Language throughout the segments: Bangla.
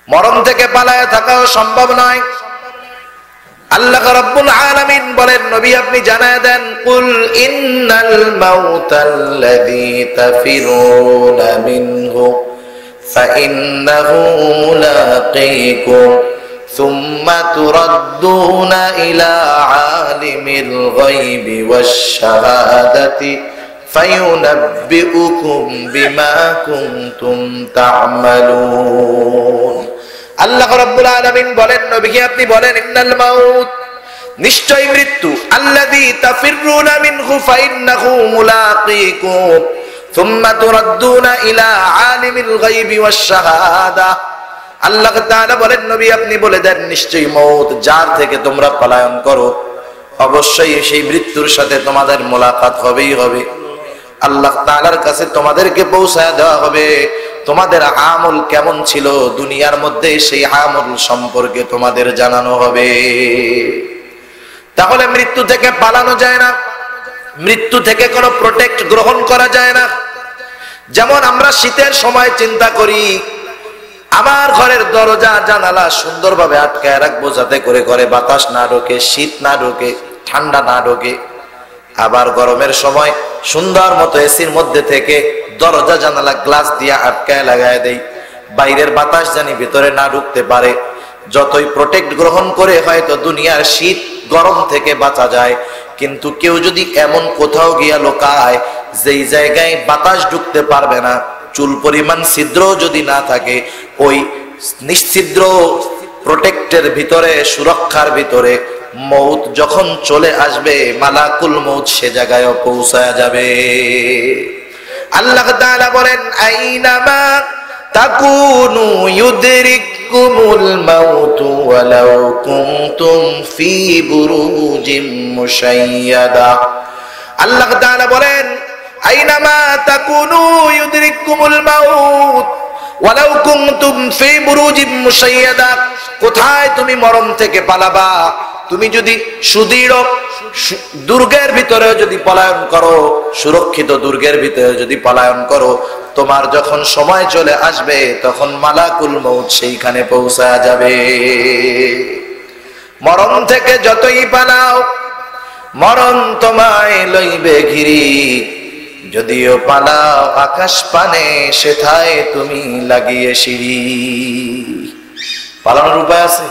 মরণ থেকে পালায়ে থাকাও সম্ভব নয়। আল্লাহ রাব্বুল আলামিন বলেন, নবী আপনি জানায় দেন, কুল ইন্নাল মাউতাল্লাযী তাফিরুনা মিনহু ফাইন্নাহু মুলাকীকুম সুম্মা তুরাদ্দুনা ইলা আলিমিল গায়বি ওয়াশ শাহাদাতি ফায়ুনাব্বিউকুম বিমা কুনতুম তা'মালুন। আল্লাহ রাব্বুল আলামিন বলেন, নবীকে আপনি বলেন, ইন্নাল মাউত, নিশ্চয় মৃত্যু, আল্লাযী তাফিরুনা মিনহু ফাইন্নাহু মুলাকীকুম সুম্মা তুরাদ্দুনা ইলা আলিমিল গায়বি ওয়াশ শাহাদা। আল্লাহ তাআলা বলেন, নবী আপনি বলে দেন, নিশ্চয়ই মউত, যার থেকে তোমরা পলায়ন করো, অবশ্যই সেই মৃত্যুর সাথে তোমাদের মোলাকাত হবেই হবে। আল্লাহ তাআলার কাছে তোমাদেরকে পৌঁছায় দেওয়া হবে তোমাদের আমল কেমন ছিল, দুনিয়ার মধ্যে সেই আমল সম্পর্কে তোমাদের জানানো হবে। তাহলে মৃত্যু থেকে পালানো যায় না, মৃত্যু থেকে কোনো প্রোটেক্ট গ্রহণ করা যায় না। যেমন আমরা শীতের সময় চিন্তা করি, আমার ঘরের দরজা জানালা সুন্দরভাবে আটকায় রাখবো যাতে করে ঘরে বাতাস না ঢোকে, শীত না ঢোকে, ঠান্ডা না ঢোকে। আবার গরমের সময় সুন্দর মতো এসির মধ্যে থেকে দরজা জানালা গ্লাস দিয়ে আটকায় লাগায় দেই, বাইরের বাতাস জানি ভিতরে না ঢুকতে পারে। যতই প্রোটেক্ট গ্রহণ করে হয়তো দুনিয়ার শীত গরম থেকে বাঁচা যায়, কিন্তু কেউ যদি এমন কোথাও গিয়া লোকায় যেই জায়গায় বাতাস ঢুকতে পারবে না, চুল পরিমাণ ছিদ্র যদি না থাকে, ওই নিশ্ছিদ্র প্রোটেক্টের ভিতরে, সুরক্ষার ভিতরে মউত যখন চলে আসবে, মালাকুল মউত সে জায়গায় পৌঁছায়া যাবে। আল্লাহ তাআলা বলেন, আইনামা তাকুনু ইউদরিকুমুল মাউতু ওয়ালাউ কুনতুম ফি বুরুজিম মুশাইয়াদা। আল্লাহ তাআলা বলেন, আইনামা তাকুনু ইউদরিকুমুল মাউত ওয়ালাউ কুনতুম ফি বুরুজিম মুশাইয়াদা। কোথায় তুমি মরণ থেকে পালাবা? তুমি যদি সুদৃঢ় দুর্গের ভিতরে যদি পলায়ন করো, সুরক্ষিত দুর্গের ভিতরে যদি পলায়ন করো, তোমার যখন সময় চলে আসবে তখন মালাকুল মউত সেইখানে পৌঁছায়া যাবে। মরণ থেকে যতই পালাও, মরণ তোমায় লইবে ঘিরি, যদিও পালাও আকাশ পানে, সেথায় তুমি লাগিয়ে সিঁড়ি। পালানোর উপায় আছে,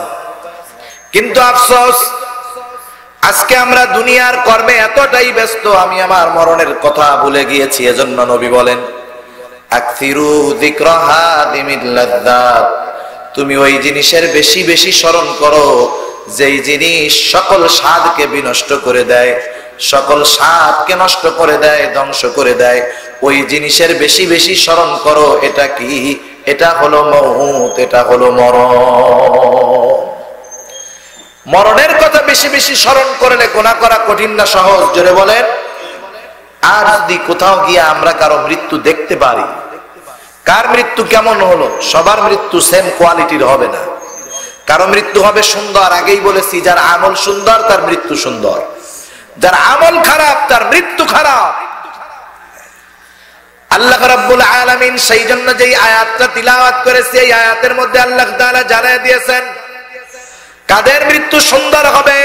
কিন্তু আফসোস আজকে আমরা দুনিয়ার কর্মে এতটাই ব্যস্ত, আমি আমার মরণের কথা ভুলে গিয়েছি। এজন্য নবী বলেন, আকসিরু যিকরা হাদিমিল লাযযাত, তুমি ওই জিনিসের বেশি বেশি স্মরণ করো যেই জিনিস সকল স্বাদকে বিনষ্ট করে দেয়, সকল স্বাদকে নষ্ট করে দেয়, ধ্বংস করে দেয়। ওই জিনিসের বেশি বেশি স্মরণ করো। এটা কি? এটা হলো মউত, এটা হলো মরণ। মরণের কথা বেশি বেশি স্মরণ করলে গুনাহ করা কঠিন না সহজ? জোরে বলেন। আর যদি কোথাও গিয়ে আমরা কারো মৃত্যু দেখতে পারি, কার মৃত্যু কেমন হলো, সবার মৃত্যু সেম কোয়ালিটির হবে না। কারো মৃত্যু হবে সুন্দর, আগেই বলেছি, যার আমল সুন্দর তার মৃত্যু সুন্দর, যার আমল খারাপ তার মৃত্যু খারাপ। আল্লাহ রাব্বুল আলামিন সেই জন্য যেই আয়াতটা তিলাওয়াত করেছে, এই আয়াতের মধ্যে আল্লাহ তাআলা জানিয়ে দিয়েছেন কাদের মৃত্যু সুন্দর হবে।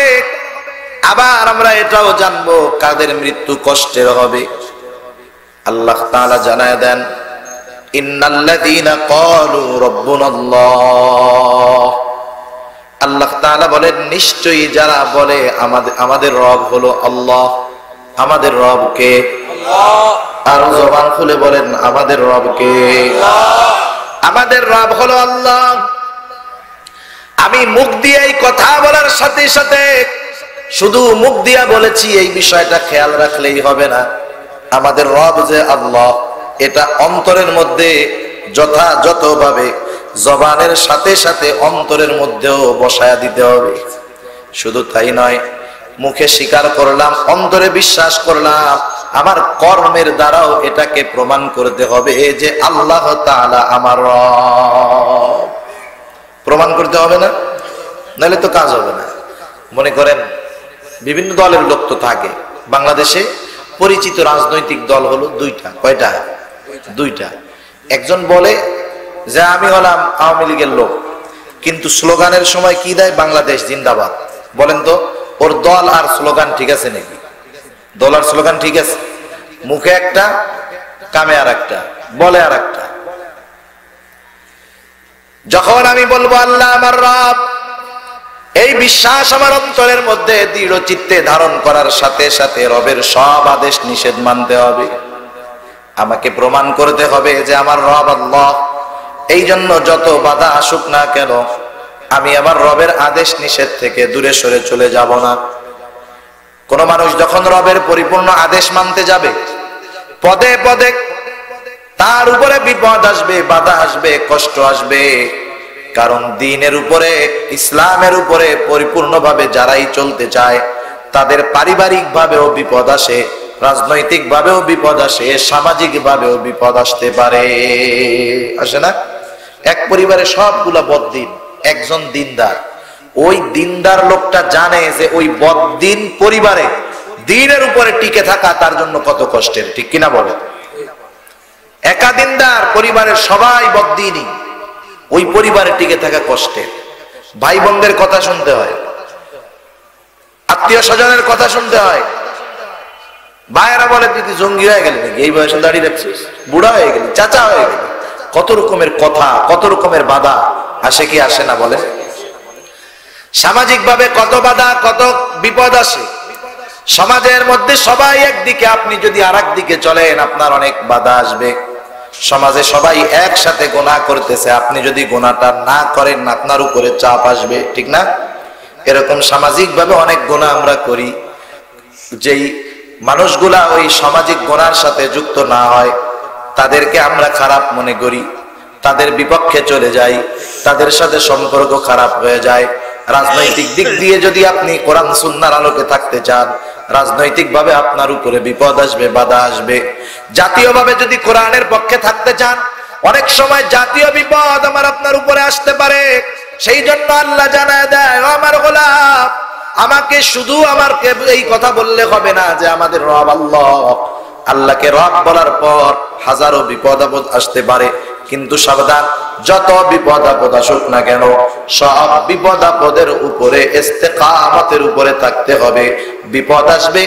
আবার আমরা এটাও জানবো কাদের মৃত্যু কষ্টের হবে। আল্লাহ তাআলা জানায় দেন, ইন্নাল্লাযীনা ক্বালু রাব্বুনাল্লাহ। আল্লাহ তাআলা বলেন, নিশ্চয়ই যারা বলে আমাদের রব হলো আল্লাহ। আমাদের রব কে? আল্লাহ। আর জবান খুলে বলেন, আমাদের রব কে? আল্লাহ। আমাদের রব হলো আল্লাহ। আমি মুখ দিয়ে এই কথা বলার সাথে সাথে শুধু মুখ দিয়া বলেছি এই বিষয়টা খেয়াল রাখলেই হবে না। আমাদের রব যে আল্লাহ, এটা অন্তরের মধ্যে যথাযথভাবে জবানের সাথে সাথে অন্তরের মধ্যেও বসায়া দিতে হবে। শুধু তাই নয়, মুখে স্বীকার করলাম, অন্তরে বিশ্বাস করলাম, আমার কর্মের দ্বারাও এটাকে প্রমাণ করতে হবে যে আল্লাহ তাআলা আমার রব। প্রমাণ করতে হবে না, নাহলে তো কাজ হবে না। মনে করেন বিভিন্ন দলের লোক তো থাকে বাংলাদেশে, পরিচিত রাজনৈতিক দল হলো দুইটা। কয়টা? দুইটা। একজন বলে যে আমি হলাম আওয়ামী লীগের লোক, কিন্তু স্লোগানের সময় কি দেয়? বাংলাদেশ জিন্দাবাদ। বলেন তো ওর দল আর স্লোগান ঠিক আছে নাকি? দল আর স্লোগান ঠিক আছে? মুখে একটা, কামে আর একটা, বলে আর একটা। যখন আমি বলবো আল্লাহ আমার রব, এই বিশ্বাস আমার অন্তরের মধ্যে দৃঢ় চিত্তে ধারণ করার সাথে সাথে রবের সব আদেশ নিষেধ মানতে হবে। আমাকে প্রমাণ করতে হবে যে আমার রব আল্লাহ। এই জন্য যত বাধা আসুক না কেন, আমি আমার রবের আদেশ নিষেধ থেকে দূরে সরে চলে যাব না। কোন মানুষ যখন রবের পরিপূর্ণ আদেশ মানতে যাবে, পদে পদে তার উপরে বিপদ আসবে, বাধা আসবে, কষ্ট আসবে। কারণ দ্বীনের উপরে, ইসলামের উপরে পরিপূর্ণভাবে যারাই চলতে চায়, তাদের পারিবারিক ভাবেও বিপদ আসে, রাজনৈতিক ভাবেও বিপদ আসে, সামাজিক ভাবেও বিপদ আসতে পারে। আসে না? এক পরিবারে সবগুলা বদ্দিন, একজন দিনদার। ওই দিনদার লোকটা জানে যে ওই বদ্দিন পরিবারে দ্বীনের উপরে টিকে থাকা তার জন্য কত কষ্টের, ঠিক কিনা বলে? একা দিনদার পরিবারের সবাই বদ্দিনই, ওই পরিবারে টিকে থাকা কষ্টের। ভাই বোনদের কথা শুনতে হয়, আত্মীয় স্বজনের কথা শুনতে হয়। ভাইয়েরা বলে তুই কি জঙ্গি হয়ে গেলি নাকি? এই বয়সে দাঁড়িয়ে রাখছিস, বুড়া হয়ে গেলি, চাচা হয়ে গেলি। কত রকমের কথা, কত রকমের বাধা আসে কি আসে না বলে? সামাজিক ভাবে কত বাধা, কত বিপদ আসে। সমাজের মধ্যে সবাই একদিকে, আপনি যদি আর একদিকে চলেন আপনার অনেক বাধা আসবে। সমাজে সবাই একসাথে গুনাহ করতেছে, আপনি যদি গুনাহটা না করেন আপনার উপরে চাপ আসবে, ঠিক না? এরকম সামাজিক ভাবে অনেক গুনাহ আমরা করি। যেই মানুষগুলা ওই সামাজিক গুনাহর সাথে যুক্ত না হয় তাদেরকে আমরা খারাপ মনে করি, তাদের বিপক্ষে চলে যাই, তাদের সাথে সম্পর্ক খারাপ হয়ে যায়। রাজনৈতিক দিক দিয়ে যদি আপনি কোরআন সুন্নাহর আলোকে থাকতে চান, রাজনৈতিক ভাবে আপনার উপরে বিপদ আসবে, বাধা আসবে। জাতীয় ভাবে যদি কোরআনের পক্ষে থাকতে চান, অনেক সময় জাতীয় বিপদ আমার আপনার উপরে আসতে পারে। সেই জন্য আল্লাহ জানায় দেয়, ও আমার গোলাম, আমাকে শুধু আমাকে এই কথা বললে হবে না যে আমাদের রব আল্লাহ। আল্লাহকে রব বলার পর হাজারো বিপদ আপদ আসতে পারে, কিন্তু সাবধান, যত বিপদ আপদ আসুক না কেন সব বিপদ আপদের উপরে ইস্তেকামতের উপরে থাকতে হবে। বিপদ আসবে,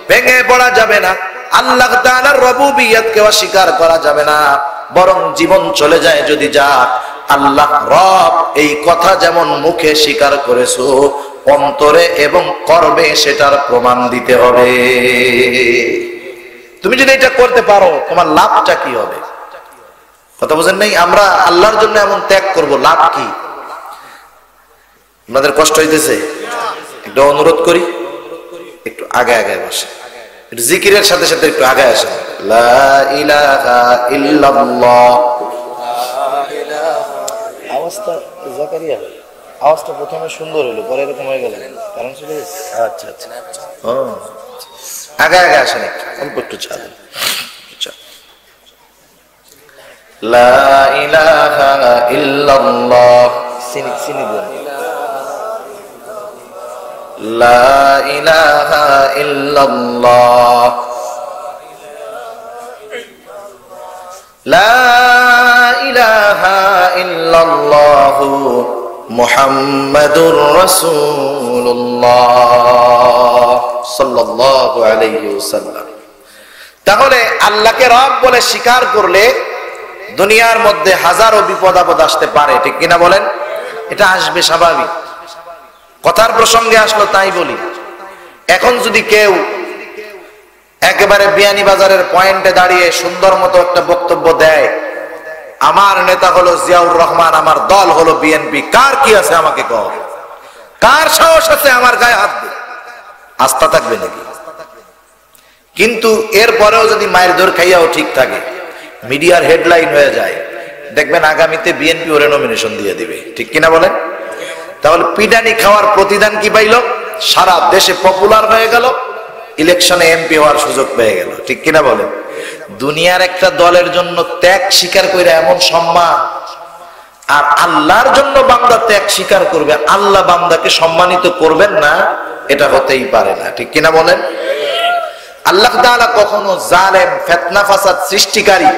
ভেঙে পড়া যাবে না। আল্লাহ তাআলার রুবুবিয়তকে অস্বীকার করা যাবে না, বরং জীবন চলে যায় যদি যাক, আল্লাহ রব এই কথা যেমন মুখে স্বীকার করেছো, অন্তরে এবং কর্মে সেটার প্রমাণ দিতে হবে। তুমি যদি এটা করতে পারো তোমার লাভটা কি হবে? কথা বুঝেন নাই? আমরা আল্লাহর জন্য এমন ত্যাগ করব, লাভ কি? আপনাদের কষ্ট হইতেছে? একটু অনুরোধ করি, একটু আগে আগে বসে, জিকিরের সাথে সাথে একটু আগে আসেন। লা ইলাহা ইল্লাল্লাহ। আওয়াজটা জাকারিয়া, আওয়াজটা প্রথমে সুন্দর হলো, পরে এরকম হয়ে গেল, কারণ চলে গেছে। আচ্ছা আচ্ছা, আগে আগে আসেন, অল্প একটু চালেন। লা ইলাহা ইল্লাল্লাহ। সিনি দেন। লা ইলাহা ইল্লাল্লাহ। লা ইলাহা ইল্লাল্লাহ মুহাম্মাদুর রাসূলুল্লাহ সাল্লাল্লাহু আলাইহি ওয়াসাল্লাম। তাহলে আল্লাহকে রব বলে স্বীকার করলে দুনিয়ার মধ্যে হাজারো বিপদ আপদ আসতে পারে, ঠিক কিনা বলেন? এটা আসবে, স্বাভাবিক। কথার প্রসঙ্গে আসলো তাই বলি, এখন যদি কেউ একেবারে বিয়ানীবাজারের পয়েন্টে দাঁড়িয়ে সুন্দর মতো একটা বক্তব্য দেয়, আমার নেতা হলো জিয়াউর রহমান, আমার দল হলো বিএনপি, কার কি আছে আমাকে কও? কার সাহস আছে আমার গায়ে হাত দিয়ে? আস্থা থাকবে নাকি? কিন্তু এরপরেও যদি মায়ের দৌড় খাইয়াও ঠিক থাকে, মিডিয়ার হেডলাইন হয়ে যায়, দেখবেন আগামীতে বিএনপি ওরে নমিনেশন দিয়ে দিবে, ঠিক কিনা বলেন? তাহলে পিডানি খাওয়ার প্রতিদান কি পাইল? সারা দেশে পপুলার হয়ে গেল, ইলেকশনে এমপি হওয়ার সুযোগ পেয়ে গেল, ঠিক কিনা বলেন? দুনিয়ার একটা দলের জন্য ত্যাগ স্বীকার করে এমন সম্মান, আর আল্লাহর জন্য বান্দা ত্যাগ স্বীকার করবে, আল্লাহ বান্দাকে সম্মানিত করবেন না, এটা হতেই পারে না, ঠিক কিনা বলেন? আল্লাহ তাআলা কখনো জালেম, ফিতনা ফাসাদ সৃষ্টিকারী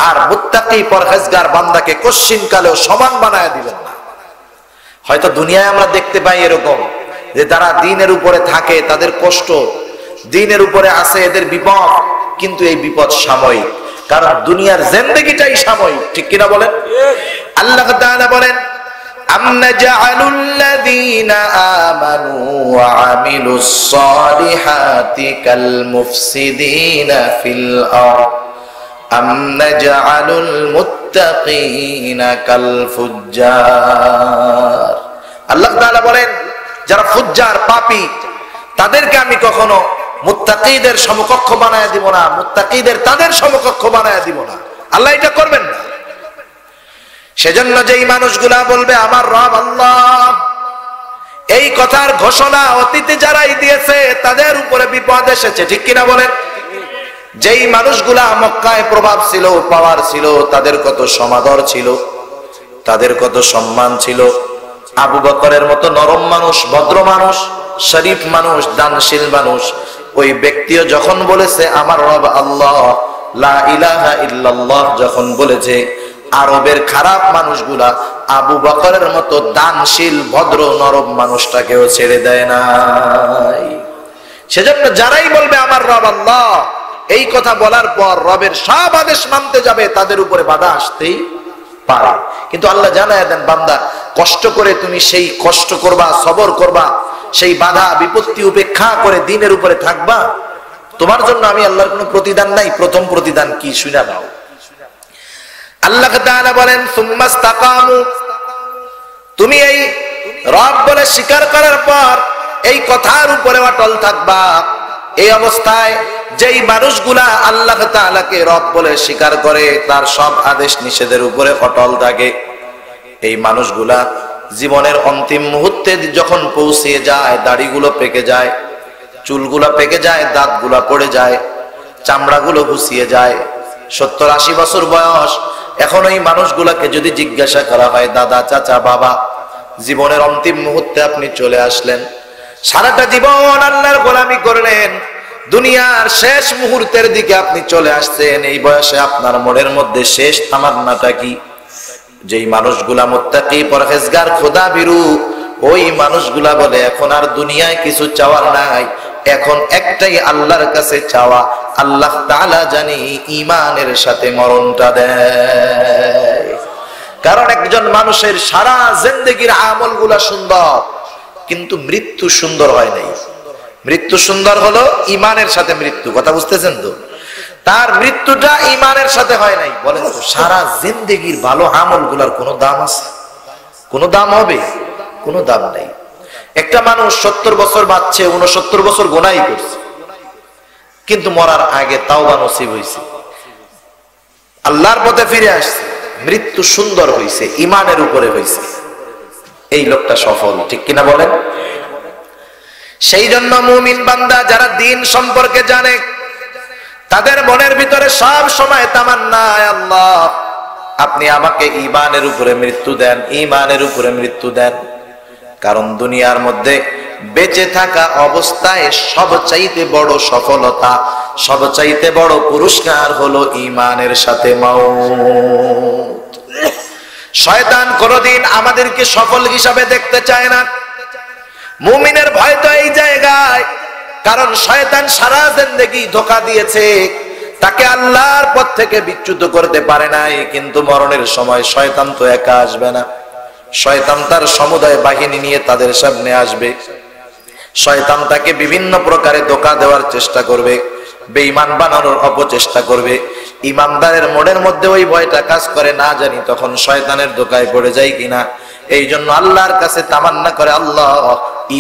আর মুত্তাকি পরহেজগার বান্দাকে কশিন কালেও সমান বানায় দিবেন না। হয়তো দুনিয়ায় আমরা দেখতে পাই এরকম যে তারা দ্বীনের উপরে থাকে, তাদের কষ্ট, দ্বীনের উপরে আছে, এদের বিপদ, কিন্তু এই বিপদ সাময়িক, কারণ দুনিয়ার জিন্দেগিটাই সাময়িক। ঠিক কিনা বলেন? আল্লাহ তাআলা বলেন, আম নাজআলুল লাযীনা আমানু ওয়া আমিলুস সালিহাতি কাল মুফসিদিনা ফিল আরদ আম নাজআলুল মুত্তাকিনা কাল ফুজ্জার। আল্লাহ তাআলা বলেন, যারা ফুজ্জার পাপী তাদেরকে আমি কখনো মুত্তাকিদের সমকক্ষ বানায় দিব না, মুত্তাকিদের তাদের সমকক্ষ বানায় দিব না। আল্লাহ এটা করবেন না। সেজন্য যেই মানুষগুলা বলবে আমার রব আল্লাহ, এই কথার ঘোষণা অতীতে যারাই দিয়েছে তাদের উপরে বিপদ এসেছে। ঠিক কিনা বলেন? যেই মানুষগুলা মক্কায় প্রভাব ছিল, পাওয়ার ছিল, তাদের কত সমাদর ছিল, তাদের কত সম্মান ছিল। আবু বকরের মতো নরম মানুষ, ভদ্র মানুষ, শরীফ মানুষ, দানশীল মানুষ, ওই ব্যক্তিও যখন বলেছে আমার রব আল্লাহ, লা ইলাহা ইল্লাল্লাহ যখন বলেছে, আরবের খারাপ মানুষগুলা আবু বকরের মতো দানশীল ভদ্র নরম মানুষটাকেও ছেড়ে দেয় নাই। সেজন্য যারাই বলবে আমার রব আল্লাহ, এই কথা বলার পর রবের সব আদেশ মানতে যাবে, তাদের উপরে বাধা আসতেই পারে। কিন্তু আল্লাহ জানায় দেন, বান্দা কষ্ট করে তুমি সেই কষ্ট করবা, সবর করবা, সেই বাধা বিপত্তি উপেক্ষা করে দ্বীনের উপরে থাকবা, তোমার জন্য আমি আল্লাহর কোনো প্রতিদান নাই। প্রথম প্রতিদান কি শুনে নাও। আল্লাহ তাআলা বলেন, সুম্মাস্তাকামু, তুমি এই রব বলে স্বীকার করার পর এই কথার উপরে অটল থাকবা। এই অবস্থায় যেই মানুষগুলা আল্লাহ তাআলাকে রব বলে স্বীকার করে, তার সব আদেশ নিষেধের উপরে অটল থাকে, এই মানুষগুলা জীবনের অন্তিম মুহূর্তে যখন পৌঁছে যায়, দাড়িগুলো পেকে যায়, চুলগুলা পেকে যায়, দাঁতগুলা পড়ে যায়, চামড়াগুলো ঘুষিয়ে যায়, 70-80 বছর বয়স, এখন এই মানুষগুলাকে যদি জিজ্ঞাসা করা হয়, দাদা, চাচা, বাবা, জীবনের অন্তিম মুহূর্তে আপনি চলে আসলেন, সারাটা জীবন আল্লাহর গোলামি করলেন, দুনিয়ার শেষ মুহূর্তের দিকে আপনি চলে আসছেন, এই বয়সে আপনার মনের মধ্যে শেষ তামান্নাটা কি? যেই মানুষগুলা মুত্তাকি, পরহেজগার, খোদা ভীরু, ওই মানুষগুলা বলে এখন আর দুনিয়ায় কিছু চাওয়ার নাই, এখন একটাই আল্লাহর কাছে চাওয়া, আল্লাহ তাআলা জানি ঈমানের সাথে মরণটা দেয়। কারণ একজন মানুষের সারা জিন্দেগির আমলগুলা সুন্দর, কিন্তু মৃত্যু সুন্দর হয় নাই। মৃত্যু সুন্দর হলো ঈমানের সাথে মৃত্যু। কথা বুঝতেছেন তো? তার মৃত্যুটা ঈমানের সাথে হয় নাই। বলেন তো, সারা জিন্দেগির ভালো আমলগুলার কোনো দাম আছে? কোনো দাম হবে? কোনো দাম নাই। একটা মানুষ 70 বছর বাঁচছে, 69 বছর গুনাহ করছে, কিন্তু মরার আগে তাওবা নসিব হয়েছে, আল্লাহর পথে ফিরে আসছে, মৃত্যু সুন্দর হয়েছে, ঈমানের উপরে হয়েছে, এই লোকটা সফল। ঠিক কিনা বলেন? সেই জন্য মুমিন বান্দা যারা দ্বীন সম্পর্কে জানে, তাদের মনের ভিতরে সব সময় তামান্না, আল্লাহ আপনি আমাকে ঈমানের উপরে মৃত্যু দেন, ঈমানের উপরে মৃত্যু দেন। কারণ দুনিয়ার মধ্যে বেঁচে থাকা অবস্থায় সবচাইতে বড় সফলতা, সবচাইতে বড় পুরস্কার হলো ঈমানের সাথে মওত। শয়তান কোনদিন আমাদেরকে সফল হিসাবে দেখতে চায় না। মুমিনের ভয় তো এই জায়গায়, কারণ শয়তান সারা জিন্দেগি ধোঁকা দিয়েছে, তাকে আল্লাহর পথ থেকে বিচ্যুত করতে পারে নাই। কিন্তু মরণের সময় শয়তান তো একা আসবে না, শয়তান তার সমুদায় বাহিনী নিয়ে তাদের সামনে আসবে। শয়তান তাকে বিভিন্ন প্রকারে ধোঁকা দেওয়ার চেষ্টা করবে, বেঈমান বানানোর অপচেষ্টা করবে। ইমানদারের মনের মধ্যে ওই ভয়টা কাজ করে, না জানি তখন শয়তানের ধোঁকায় পড়ে যায় কিনা। এই জন্য আল্লাহর কাছে তামান্না করে, আল্লাহ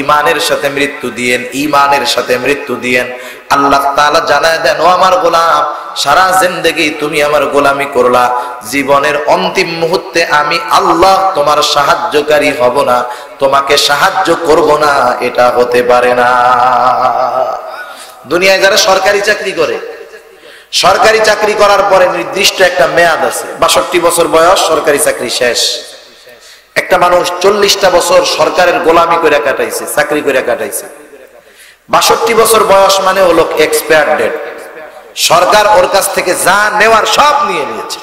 ঈমানের সাথে মৃত্যু দিয়েন, ঈমানের সাথে মৃত্যু দিয়েন। আল্লাহ তাআলা জানায় দেন, ও আমার গোলাম, সারা জিন্দেগি তুমি আমার গোলামি করলা, জীবনের অন্তিম মুহূর্তে আমি আল্লাহ তোমার সাহায্যকারী হব না, তোমাকে সাহায্য করব না, এটা হতে পারে না। দুনিয়ায় যারা সরকারি চাকরি করে, সরকারি চাকরি করার পরে নির্দিষ্ট একটা মেয়াদ আছে, 62 বছর বয়স, সরকারি চাকরি শেষ। একটা মানুষ 40টা বছর সরকারের গোলামি করে কাটাইছে, চাকরি করে কাটাইছে, 62 বছর বয়স মানে হলো এক্সপায়ার ডেট। সরকার ওর কাছ থেকে যা নেওয়ার সব নিয়ে নিয়েছে,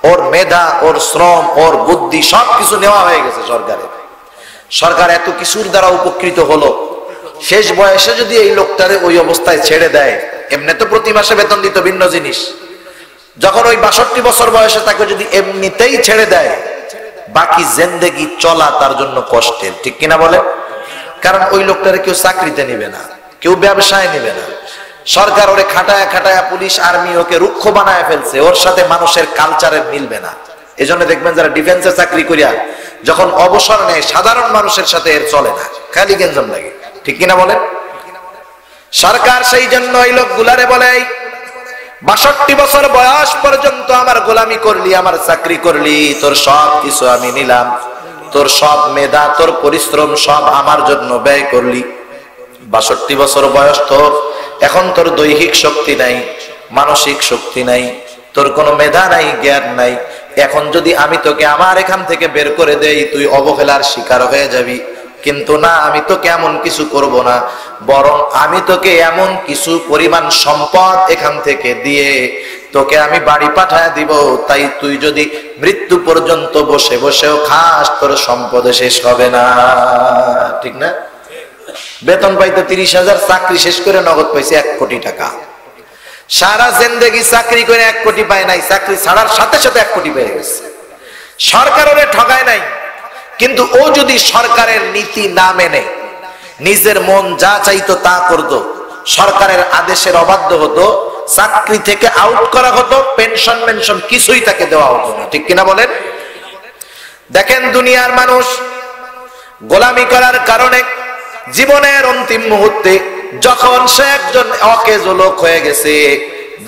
ওর মেধা, ওর শ্রম, ওর বুদ্ধি সবকিছু নেওয়া হয়ে গেছে সরকারের। সরকার এত কিছুর দ্বারা উপকৃত হলো, শেষ বয়সে যদি এই লোকটারে ওই অবস্থায় ছেড়ে দেয়, এমনি তো প্রতি মাসে বেতন দিত ভিন্ন জিনিস, যখন ওই 62 বছর বয়সে তাকে যদি এমনিতেই ছেড়ে দেয়, বাকি জিন্দেগি চলা তার জন্য কষ্টের, ঠিক কিনা বলে? কারণ ওই লোকটারে কেউ চাকরিতে নিবে না, কেউ ব্যবসায় নিবে না, সরকার ওরে খাটায় খাটায় পুলিশ আর্মি ওকে রুক্ষ বানায় ফেলছে, ওর সাথে মানুষের কালচারের মিলবে না। এজন্য দেখবেন যারা ডিফেন্সে চাকরি করিয়া যখন অবসর নেয়, সাধারণ মানুষের সাথে এর চলে না, খালি গেঞ্জাম লাগে, ঠিক কিনা বলেন? সরকার সেই জন্য এই লোকগুলারে বলে 62 বছর বয়স পর্যন্ত আমার গোলামি করলি, আমার চাকরি করলি, তোর সব কিছু আমি নিলাম, তোর সব মেধা, তোর পরিশ্রম সব আমার জন্য ব্যয় করলি। 62 বছর বয়স তোর, এখন তোর দৈহিক শক্তি নাই, মানসিক শক্তি নাই, তোর কোনো মেধা নাই, জ্ঞান নাই। এখন যদি আমি তোকে আমার এখান থেকে বের করে দেই, তুই অবহেলার শিকার হয়ে যাবি। কিন্তু না, আমি তোকে এমন কিছু করব না, বরং আমি তোকে এমন কিছু পরিমাণ সম্পদ এখান থেকে দিয়ে তোকে আমি বাড়ি পাঠায় দিব, তাই তুই যদি মৃত্যু পর্যন্ত বসে বসেও খাস, তোর সম্পদ শেষ হবে না, ঠিক না? বেতন পাইতে 30,000, চাকরি শেষ করে নগদ পাইছে 1 কোটি টাকা। সারা জিন্দেগি চাকরি করে 1 কোটি পায় নাই, চাকরি ছাড়ার সাথে সাথে 1 কোটি পেয়ে গেছে। সরকার ওরে ঠকায় নাই, কিন্তু ও যদি সরকারের নীতি না মেনে নিজের মন যা চাইতো তা করতো, সরকারের আদেশের অবাধ্য হতো, চাকরি থেকে আউট করা হতো, পেনশন মেনশন কিছুই তাকে দেওয়া হতো না, ঠিক কিনা বলেন? দেখেন দুনিয়ার মানুষ গোলামি করার কারণে জীবনের অন্তিম মুহূর্তে যখন সে একজন অকেজ লোক হয়ে গেছে,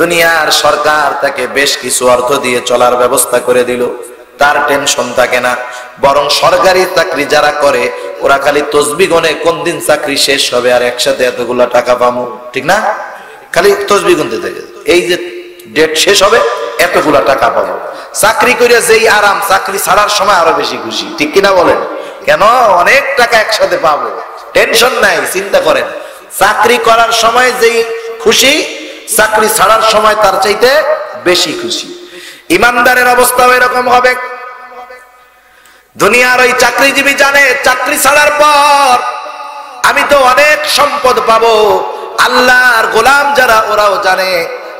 দুনিয়ার সরকার তাকে বেশ কিছু অর্থ দিয়ে চলার ব্যবস্থা করে দিল, তার টেনশন থাকে না। বরং সরকারি চাকরি যারা করে ওরা খালি তসবিহ গুনে কোন দিন চাকরি শেষ হবে আর একসাথে এতগুলা টাকা পাবো, ঠিক না? খালি তসবিহ গুনতে থাকে, এই যে ডেট শেষ হবে এতগুলা টাকা পাবো। চাকরি করে যেই আরাম, চাকরি ছাড়ার সময় আরো বেশি খুশি, ঠিক কিনা বলেন? কেন? অনেক টাকা একসাথে পাবো, টেনশন নাই। চিন্তা করেন, চাকরি করার সময় যেই খুশি, চাকরি ছাড়ার সময় তার চাইতে বেশি খুশি। ইমানদারের অবস্থাও এরকম হবে। দুনিয়ার ওই চাকরিজীবী জানে চাকরি ছাড়ার পর আমি তো অনেক সম্পদ পাবো। আল্লাহর গোলাম যারা ওরাও জানে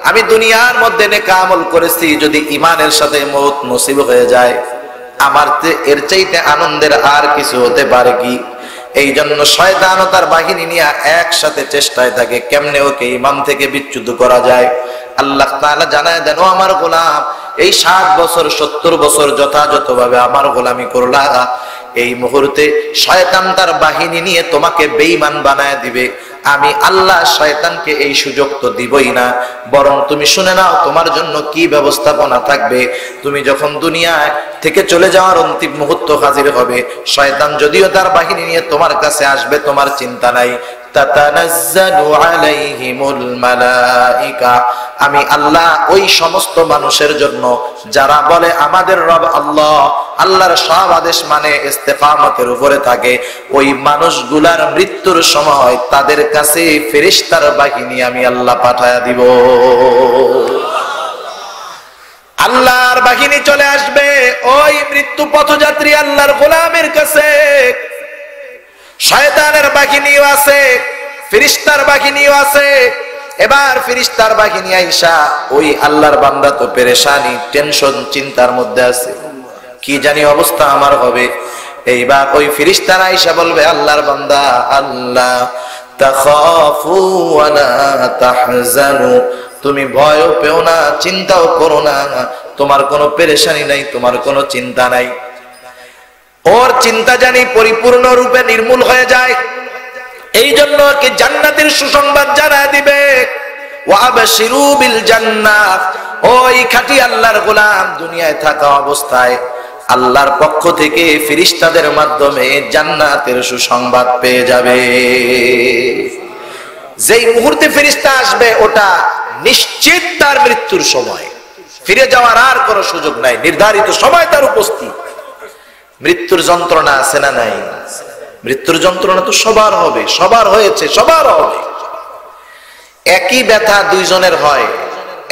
আমি দুনিয়ার মধ্যে নেক আমল করেছি, যদি ইমানের সাথে মওত নসিব হয়ে যায় আমার এর চাইতে আনন্দের আর কিছু হতে পারে কি? এই জন্য শয়তান ও তার বাহিনী নিয়ে একসাথে চেষ্টায় থাকে কেমনে ওকে ইমান থেকে বিচ্যুত করা যায়। আল্লাহ তাআলা জানায় দেন, ও আমার গোলাম, এই 60 বছর 70 বছর যথাযথভাবে আমার গোলামি করলা, এই মুহূর্তে শয়তান তার বাহিনী নিয়ে তোমাকে বেঈমান বানায় দিবে। আমি আল্লাহ শয়তানকে এই সুযোগ তো দিবই না, বরং তুমি শুনে নাও তোমার জন্য কি ব্যবস্থাপনা থাকবে। তুমি যখন দুনিয়া থেকে চলে যাওয়ার অন্তিম মুহূর্ত হাজির হবে, শয়তান যদিও তার বাহিনী নিয়ে তোমার কাছে আসবে, তোমার চিন্তা নাই। তাতানাজ্জালু আলাইহিমুল মালাইকা, আমি আল্লাহ ওই সমস্ত মানুষের জন্য যারা বলে আমাদের রব আল্লাহ, আল্লাহর সব আদেশ মানে ইস্তেকামতের উপরে থাকে, ওই মানুষগুলার মৃত্যুর সময় তাদের কাছে ফেরেশতার বাহিনী আমি আল্লাহ পাঠায়া দিব। আল্লাহর বাহিনী চলে আসবে ওই মৃত্যু পথযাত্রী আল্লাহর গোলামের কাছে। শয়তানের বাহিনীও আছে, ফেরেশতার বাহিনীও আছে। এবার ফেরেশতার বাহিনী আইসা ওই আল্লাহর বান্দা তো পেরেশানি, টেনশন, চিন্তার মধ্যে আছে, কি জানি অবস্থা আমার হবে। এইবার ওই ফেরেশতারা আইসা বলবে আল্লাহর বান্দা, আল্লাহ তাখাফু ওয়া লা তাহজানু, তুমি ভয়ও পেও না, চিন্তাও করো না, তোমার কোনো পেরেশানি নাই, তোমার কোনো চিন্তা নাই। ওর চিন্তা জানি পরিপূর্ণ রূপে নির্মূল হয়ে যায়। এই জন্য কি জান্নাতের সুসংবাদ জানায় দিবে, ওয়া আবশিরু বিল জান্নাহ। ওই খাঁটি আল্লাহর গোলাম দুনিয়ায় থাকা অবস্থায় আল্লাহর পক্ষ থেকে ফেরেশতাদের মাধ্যমে জান্নাতের সুসংবাদ পেয়ে যাবে। যেই মুহূর্তে ফেরেশতা আসবে ওটা নিশ্চিত তার মৃত্যুর সময়, ফিরে যাওয়ার আর কোনো সুযোগ নাই, নির্ধারিত সময় তার উপস্থিত। মৃত্যুর যন্ত্রণা আছে না নাই? মৃত্যুর যন্ত্রণা তো সবার হবে, সবার হয়েছে, সবার হবে। একই ব্যথা দুইজনের হয়,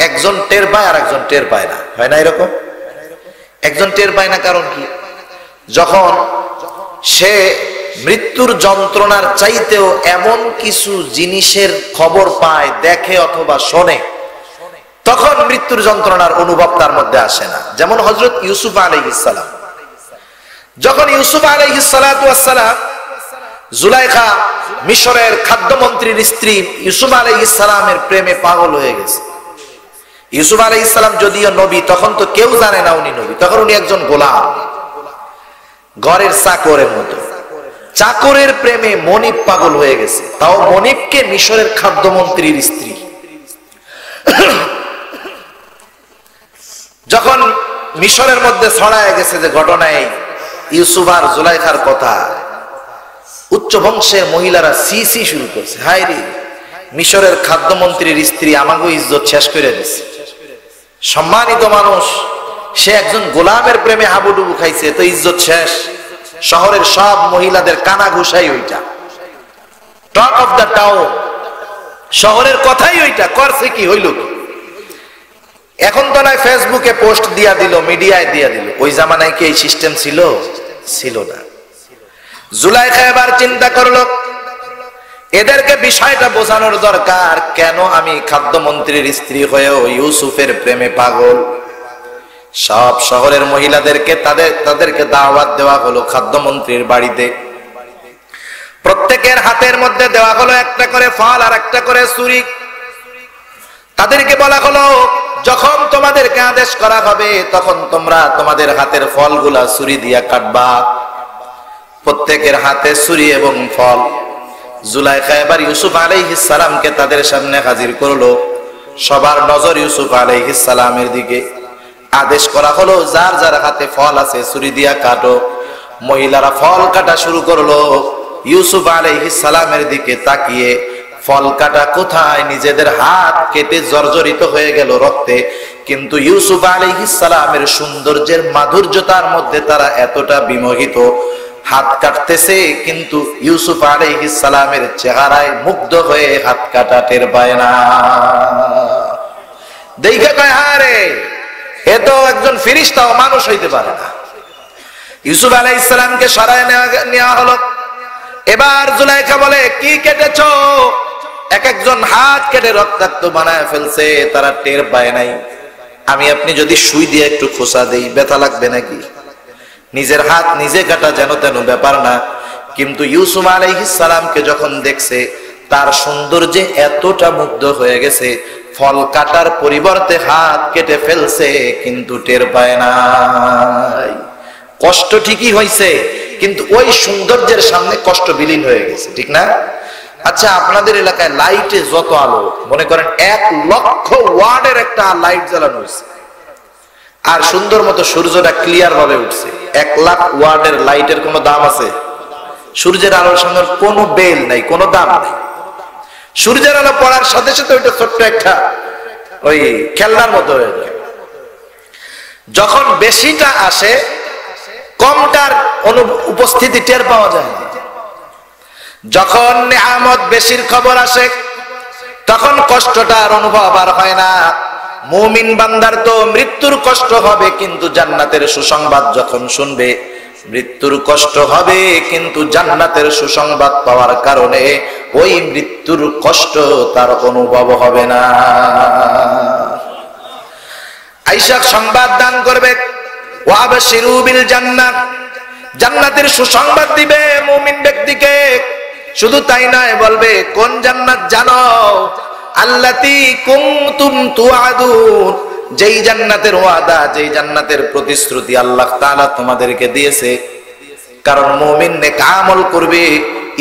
একজন টের পায় আর একজন টের পায় না, হয় না এরকম? একজন টের পায় না কারণ কি? যখন সে মৃত্যুর যন্ত্রণার চাইতেও এমন কিছু জিনিসের খবর পায়, দেখে অথবা শোনে, তখন মৃত্যুর যন্ত্রণার অনুভব তার মধ্যে আসে না। যেমন হযরত ইউসুফ আলাইহিস সালাম, যখন ইউসুফ আলাইহিস সালাতু ওয়াস সালাম জুলাইখা মিশরের খাদ্যমন্ত্রীর স্ত্রী ইউসুফ আলাইহিস সালামের প্রেমে পাগল হয়ে গেছে। ইউসুফ আলাইহিস সালাম যদিও নবী, তখন তো কেউ জানে না উনি নবী, তখন উনি একজন গোলাম, ঘরের চাকরের মতো। চাকরের প্রেমে মনিব পাগল হয়ে গেছে, তাও মনিবকে মিশরের খাদ্যমন্ত্রীর স্ত্রী। যখন মিশরের মধ্যে ছড়ায় গেছে যে ঘটনায় ইউসুফ আর জুলাইখার কথা, উচ্চ বংশের মহিলারা সি শুরু করছে, হায় রে, মিশরের খাদ্যমন্ত্রীর স্ত্রী আমাকে ইজ্জত শেষ করে দিচ্ছে। সম্মানিত মানুষ, সে একজন গোলামের প্রেমে হাবুডুবু খাইছে, তো ইজ্জত শেষ। শহরের সব মহিলাদের কানা ঘুষাই ওইটা, টক অফ দ্য টাউন, শহরের কথাই ওইটা। করছে কি, হইল কি? এখন তো নয় ফেসবুকে পোস্ট দিয়া দিল, মিডিয়ায় দিয়া দিল, ওই জামানায় কি এই সিস্টেম ছিল? ছিল না। জুলাইখা এবার চিন্তা করলো, এদেরকে বিষয়টা বোঝানোর দরকার, কেন আমি খাদ্যমন্ত্রীর স্ত্রী হয়েও ইউসুফের প্রেমে পাগল। সব শহরের মহিলাদেরকে তাদেরকে দাওয়াত দেওয়া হলো খাদ্যমন্ত্রীর বাড়িতে। প্রত্যেকের হাতের মধ্যে দেওয়া হলো একটা করে ফল আর একটা করে ছুরি। তাদেরকে বলা হলো, যখন তোমাদেরকে আদেশ করা হবে তখন তোমরা তোমাদের হাতের ফলগুলা ছুরি দিয়া কাটবা। প্রত্যেকের হাতে ছুরি এবং ফল। জুলাইখা এবার ইউসুফ আলাইহিস সালামকে তাদের সামনে হাজির করলো। সবার নজর ইউসুফ আলাইহিস সালামের দিকে। আদেশ করা হলো, যার যার হাতে ফল আছে ছুরি দিয়া কাটো। মহিলারা ফল কাটা শুরু করলো। ইউসুফ আলাইহিস সালামের দিকে তাকিয়ে, ফল কাটা কোথায়, নিজেদের হাত কেটে জর্জরিত হয়ে গেল রক্তে। কিন্তু ইউসুফ আলাইহিস সালামের সৌন্দর্যের মাধুর্যতার মধ্যে তারা এতটা বিমোহিত, হাত কাটতেছে কিন্তু ইউসুফ আলাইহিস সালামের চেহারায় মুগ্ধ হয়ে হাত কাটা টের পায় না। দেখে কয়, আরে এ তো একজন ফেরেশতা, মানুষ হইতে পারে না। ইউসুফ আলাইহিস সালামকে সরায় নেওয়া হলো। এবার জুলাইখা বলে, কি কেটেছো? এক একজন হাত কেটে রক্তাক্ত বানায় ফেলছে, তারা টের পায় নাই। আমি আপনি যদি সুই দিয়ে একটু খোঁচা দেই, ব্যথা লাগবে নাকি? নিজের হাত নিজে কাটা যেন তেন ব্যাপার না। কিন্তু ইউসুফ আলাইহিস সালামকে যখন দেখছে, তার সৌন্দর্যে এতটা মুগ্ধ হয়ে গেছে, ফল কাটার পরিবর্তে হাত কেটে ফেলছে কিন্তু টের পায় নাই। কষ্ট ঠিকই হয়েছে, কিন্তু ওই সৌন্দর্যের সামনে কষ্ট বিলীন হয়ে গেছে, ঠিক না? আচ্ছা, আপনাদের এলাকায় লাইটে যত আলো, মনে করেন 1 লক্ষ ওয়াটের একটা লাইট জ্বালানো হয়েছে, আর সুন্দর মতো সূর্যটা ক্লিয়ার ভাবে উঠছে, 1 লাখ ওয়াটের লাইটের কোনো দাম আছে? সূর্যের আলোর সঙ্গে কোনো বেল নাই, কোনো দাম নাই। সূর্যের আলো পড়ার সাথে সাথে ওইটা ছোট্ট একটা ওই খেলনার মতো হয়ে যায়। যখন বেশিটা আসে, কমটার উপস্থিতি টের পাওয়া যায় না। যখন নিয়ামত বেশির খবর আসে, তখন কষ্টটার অনুভব আর হয় না। মুমিন বান্দার তো মৃত্যুর কষ্ট হবে, কিন্তু জান্নাতের সুসংবাদ যখন শুনবে, মৃত্যুর কষ্ট হবে কিন্তু জান্নাতের সুসংবাদ পাওয়ার কারণে ওই মৃত্যুর কষ্ট তার অনুভব হবে না। আয়েশা সংবাদ দান করবে, ওয়াবশিরু বিল জান্নাহ, জান্নাতের সুসংবাদ দিবে মুমিন ব্যক্তিকে। শুধু তাই নয়, বলবে কোন জান্নাত জানো? আল্লাতী কুনতুম তুআদুন, যেই জান্নাতের ওয়াদা, যেই জান্নাতের প্রতিশ্রুতি আল্লাহ তাআলা তোমাদেরকে দিয়েছে। কারণ মুমিন নেক আমল করবে,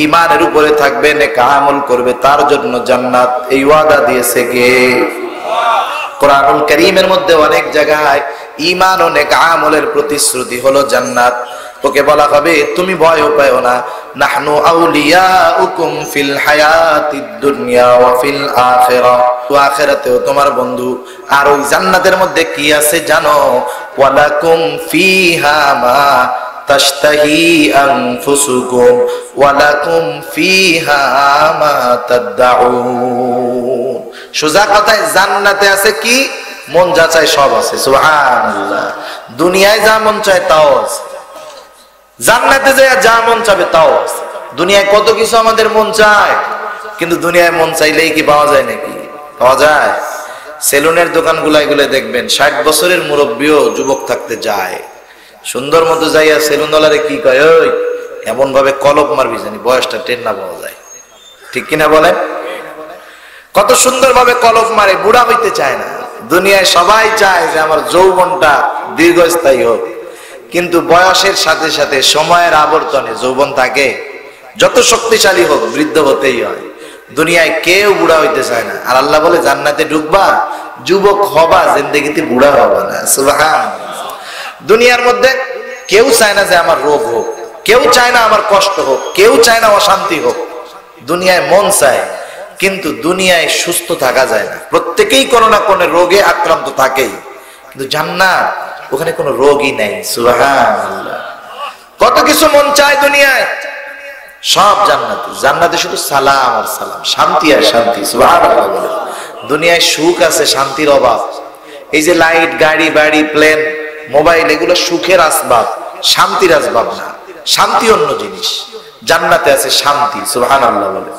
ঈমানের উপরে থাকবে, নেক আমল করবে, তার জন্য জান্নাত এই ওয়াদা দিয়েছে কে? কোরআনুল কারীমের মধ্যে অনেক জায়গায় ঈমান ও নেক আমলের প্রতিশ্রুতি হলো জান্নাত। তোকে বলা হবে, তুমি ভয় পাও না, নাহনু আউলিয়াউকুম ফিল হায়াতিদ দুনিয়া ওয়া ফিল আখিরাহ, তো আখিরাতেও তোমার বন্ধু। আর ওই জান্নাতের মধ্যে কি আছে জানো? ওয়ালাকুম ফিহা মা তাশতাহি আনফুসুকুম ওয়ালাকুম ফিহা মা তাদউন। সোজা কথায় জান্নাতে আছে কি? মন যা চায় সব আছে। সুবহানাল্লাহ। দুনিয়ায় যা মন চায় তাও আছে। জান্নাতে যে যা মন চাবে তাও আছে। দুনিয়ায় কত কিছু আমাদের মন চায়, কিন্তু দুনিয়ায় মন চাইলেই কি পাওয়া যায় নাকি? পাওয়া যায়? সেলুনের দোকানগুলো এগুলো দেখবেন 60 বছরের মুরব্বীও যুবক থাকতে যায়, সুন্দর মতো যাইয়া সেলুনওয়ালারে কি কয়, ওই এমন ভাবে কলপ মারবি জানি বয়সটা টেন না পাওয়া যায়। ঠিক কিনা বলেন? কত সুন্দর ভাবে কলপ মারে, বুড়া হইতে চায় না। দুনিয়ায় সবাই চায় যে আমার যৌবনটা দীর্ঘস্থায়ী হোক, কিন্তু বয়সের সাথে সাথে সময়ের আবর্তনে যৌবন থাকে, যত শক্তিশালী হোক বৃদ্ধ হতেই হয়। দুনিয়ায় কেউ বুড়া হইতে চায় না। আর আল্লাহ বলে জান্নাতে ঢুকবা, যুবক হবা, জিন্দেগিতে বুড়া হবা না। সুবহানাল্লাহ। দুনিয়ার মধ্যে কেউ চায় না যে আমার রোগ হোক, কেউ চায় না আমার কষ্ট হোক, কেউ চায় না অশান্তি হোক। দুনিয়ায় মন চায়, কিন্তু দুনিয়ায় সুস্থ থাকা যায় না। প্রত্যেকেই কোনো না কোনো রোগে আক্রান্ত থাকেই, কিন্তু জান্নাত ওখানে কোনো রোগই নাই। সুবহানাল্লাহ। কত কিছু মন চায় দুনিয়ায়, সব জান্নাতে। জান্নাতে শুধু সালাম আর সালাম, শান্তি আর শান্তি। সুবহানাল্লাহ। দুনিয়ায় সুখ আছে, শান্তির অভাব। এই যে লাইট, গাড়ি, বাড়ি, প্লেন, মোবাইল, এগুলো সুখের আসবাব, শান্তির আসবাব না। শান্তি অন্য জিনিস, জান্নাতে আছে শান্তি। সুবহানাল্লাহ বলে।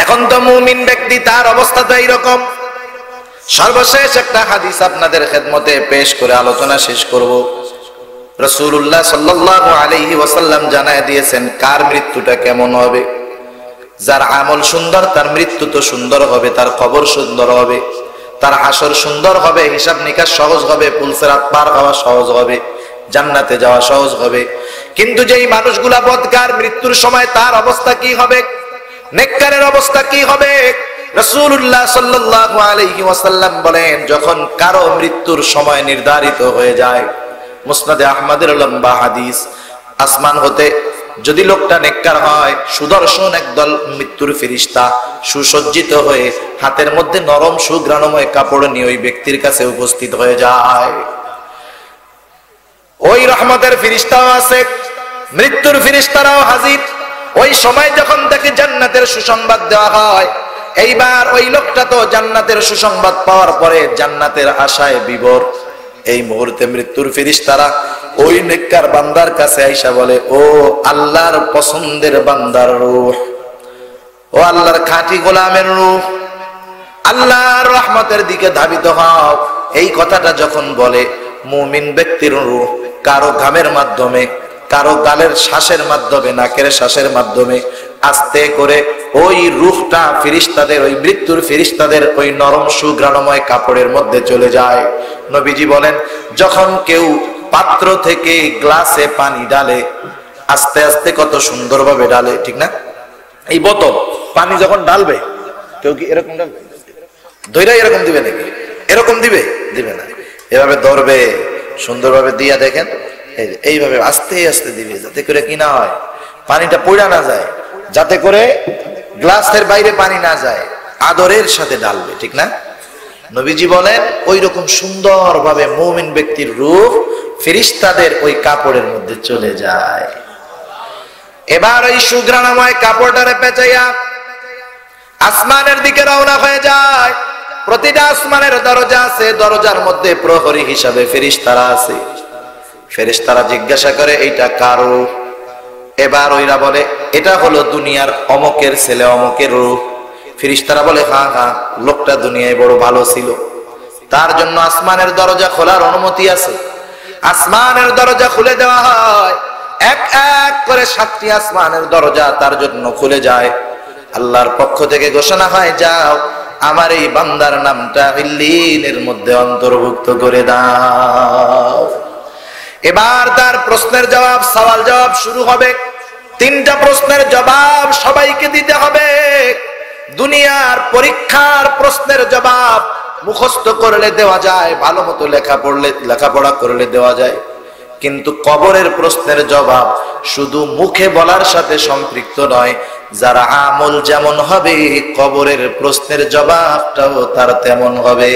এখন তো মুমিন ব্যক্তি, তার অবস্থা তো এইরকম। সর্বশেষ একটা হাদিস আপনাদের খেদমতে পেশ করে আলোচনা শেষ করব। রাসূলুল্লাহ সাল্লাল্লাহু আলাইহি ওয়াসাল্লাম জানায় দিয়েছেন কার মৃত্যুটা কেমন হবে। যার আমল সুন্দর তার মৃত্যু তো সুন্দর হবে, তার কবর সুন্দর হবে, তার হাসর সুন্দর হবে, হিসাব নিকাশ সহজ হবে, পুলসিরাত পার হওয়া সহজ হবে, জান্নাতে যাওয়া সহজ হবে। কিন্তু যেই মানুষগুলা বদকার, মৃত্যুর সময় তার অবস্থা কি হবে, নেককারের অবস্থা কি হবে? রাসূলুল্লাহ সাল্লাল্লাহু আলাইহি ওয়াসাল্লাম বলেন, যখন কারো মৃত্যুর সময় নির্ধারিত হয়ে যায়, মুসনাদে আহমদের লম্বা হাদিস, আসমান হতে যদি লোকটা নেককার হয়, সুদর্শন একদল মৃত্যুর ফেরেশতা সুসজ্জিত হয়ে হাতের মধ্যে নরম সুঘ্রাণময় কাপড় নিয়ে ওই ব্যক্তির কাছে উপস্থিত হয়ে যায়। ওই রহমতের ফেরেশতাও আছে, মৃত্যুর ফেরেশতারাও হাজির। ওই সময় যখন তাকে জান্নাতের সুসংবাদ দেওয়া হয়, এইবার ওই লোকটা তো জান্নাতের সুসংবাদ পাওয়ার পরে জান্নাতের আশায় বিভোর। এই মুহূর্তে মৃত্যুর ফেরেশতারা ওই নেককার বান্দার কাছে আইসা বলে, ও আল্লাহর পছন্দের বান্দার রূহ, ও আল্লাহর খাঁটি গোলামের রূহ, আল্লাহর রহমতের দিকে ধাবিত হও। এই কথাটা যখন বলে, মুমিন ব্যক্তির রূহ কারো ঘামের মাধ্যমে, কারো গালের শ্বাসের মাধ্যমে, নাকের শ্বাসের মাধ্যমে আস্তে করে ওই রূহটা ফেরেশতাদের, ওই মৃত্যুর ফেরেশতাদের ওই নরম সুঘ্রাণময় কাপড়ের মধ্যে চলে যায়। নবীজি বলেন, যখন কেউ পাত্র থেকে গ্লাসে পানি ডালে, আস্তে আস্তে কত সুন্দরভাবে ডালে, ঠিক না? এই বোতল পানি যখন ডালবে, কেউ কি এরকম ডালবে? ধৈর্য এরকম দিবে নাকি? এরকম দিবে? দিবে না। এভাবে ধরবে, সুন্দরভাবে দিয়া দেখেন, এইভাবে আস্তে আস্তে দিবে, যাতে করে কি না হয়, পানিটা পড়া না যায়, যাতে করে গ্লাসের বাইরে পানি না যায়, আদরের সাথে ডালবে, ঠিক না? নবীজি বলেন, ওই রকম সুন্দর ভাবে মুমিন ব্যক্তির রূহ ফেরেশতাদের ওই কাপড়ের মধ্যে চলে যায়। এবার ওই সুঘ্রাণময় কাপড়টারে পেঁচাইয়া আসমানের দিকে রওনা হয়ে যায়। প্রতিটা আসমানের দরজা আছে, দরজার মধ্যে প্রহরী হিসাবে ফেরেশতারা আছে। ফেরেশতারা জিজ্ঞাসা করে, এইটা কারো? এবার ওইরা বলে, এটা হলো দুনিয়ার অমকের ছেলে, অমকের রূহ। ফেরেশতারা বলে, হ্যাঁ হ্যাঁ, লোকটা দুনিয়ায় বড় ভালো ছিল, তার জন্য আসমানের দরজা খোলার অনুমতি আছে। আসমানের দরজা খুলে দেওয়া হয়, এক এক করে 7টি আসমানের দরজা তার জন্য খুলে যায়। আল্লাহর পক্ষ থেকে ঘোষণা হয়, যাও আমার এই বান্দার নামটা ইল্লিনের মধ্যে অন্তর্ভুক্ত করে দাও। এবার তার প্রশ্নের জবাব, সওয়াল জবাব শুরু হবে। 3টা প্রশ্নের জবাব সবাইকে দিতে হবে। দুনিয়ার পরীক্ষার প্রশ্নের জবাব মুখস্থ করলে দেওয়া যায়, ভালো মতো লেখাপড়া করলে দেওয়া যায়, কিন্তু কবরের প্রশ্নের জবাব শুধু মুখে বলার সাথে সম্পৃক্ত নয়। যারা আমল যেমন হবে, কবরের প্রশ্নের জবাবটাও তার তেমন হবে।